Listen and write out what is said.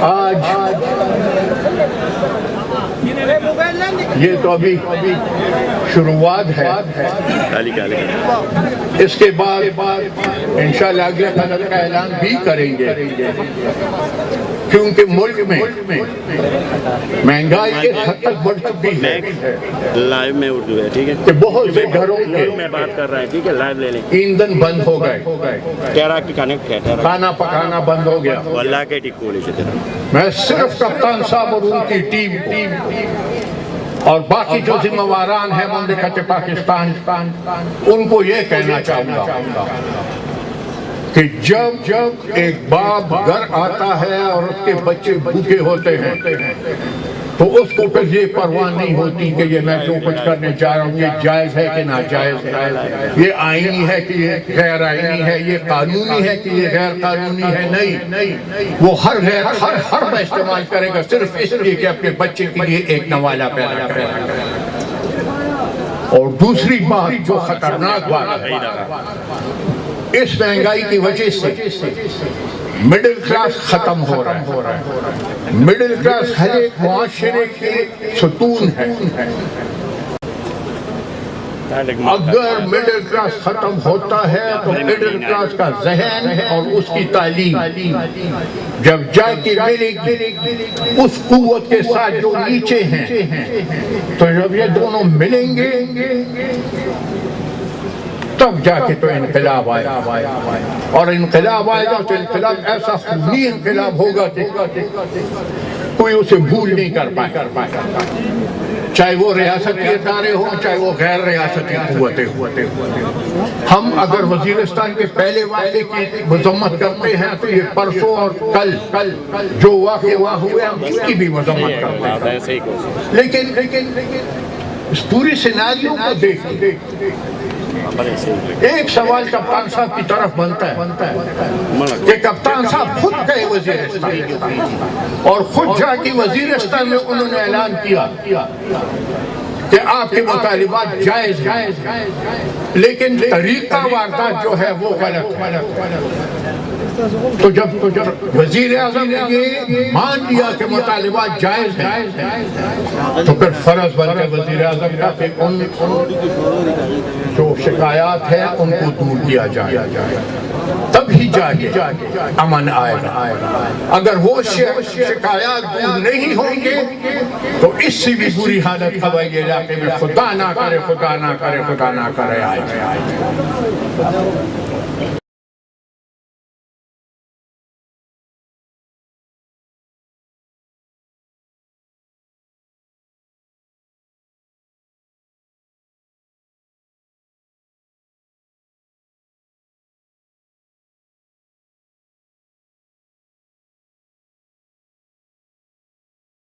آج یہ تو ابھی شروعات ہے، اس کے بعد انشاءاللہ اگلے قدر کا اعلان بھی کریں گے، کیونکہ ملک میں مہنگائی کے حد تک بڑھ چکی ہے لائیو میں اردو ہے، ٹھیک ہے کہ بہت سے گھروں میں بات کر رہا ہے، ٹھیک ہے لائیو لے لیں۔ ایندھن بند ہو گئے، کھانا پکانا بند ہو گیا۔ واللہ کے ٹکولی سے میں صرف کپتان صاحب اور ان کی ٹیم کو اور باقی جو ذمہ واران ہیں مملکت پاکستان ان کو یہ کہنا چاہوں گا کہ جب ایک باپ گھر آتا ہے اور اس کے بچے بھوکے ہوتے ہیں تو اس کو پھر یہ پرواہ نہیں ہوتی کہ یہ میں جو کچھ کرنے جا رہا ہوں یہ جائز ہے کہ ناجائز ہے، یہ آئینی ہے کہ یہ غیر آئینی ہے، یہ قانونی ہے کہ یہ غیر قانونی ہے۔ نہیں، وہ ہر میں استعمال کرے گا صرف اس لیے کہ اپنے بچے کے لیے ایک نوالا پیدا کرے۔ اور دوسری بات جو خطرناک بات ہے، اس مہنگائی کی وجہ سے مڈل کلاس ختم ہو رہا ہے۔ مڈل کلاس ہر ایک معاشرے کے ستون ہے۔ اگر مڈل کلاس ختم ہوتا ہے تو مڈل کلاس کا ذہن اور اس کی تعلیم جب جا کے ملے گی اس قوت کے ساتھ جو نیچے ہیں، تو جب یہ دونوں ملیں گے تب جا کے تو انقلاب آئے گا، اور انقلاب آئے گا تو انقلاب ایسا خونی انقلاب ہوگا کہ کوئی اسے بھول نہیں کر پائے، چاہے وہ ریاستی ادارے ہوں چاہے وہ غیر ریاستی قوتیں ہوں۔ ہم اگر وزیرستان کے پہلے واقعے کی مذمت کرتے ہیں تو یہ پرسوں اور کل جو واقعے ہوئے ہم اس کی بھی مذمت کرتے ہیں، لیکن اس پوری سیناریو کو دیکھیں ایک سوال کپتان صاحب کی طرف بنتا ہے کہ کپتان صاحب خود گئے وزیرستان اور خود جا کے وزیرستان میں انہوں نے اعلان کیا کہ آپ کے مطالبات جائز ہیں، لیکن طریقہ واردات جو ہے وہ غلط ہے۔ تو جب وزیر اعظم نے یہ مان لیا کہ مطالبات جائز ہیں تو پھر فرض بن کے وزیر اعظم کا کہ ان جو شکایات ہیں ان کو دور کیا جائے، تب ہی جا کے امن آئے گا۔ اگر وہ شکایات دور نہیں ہوں گے تو اس سے بھی بری حالت ہوائی علاقے میں خدا نہ کرے آئے گا۔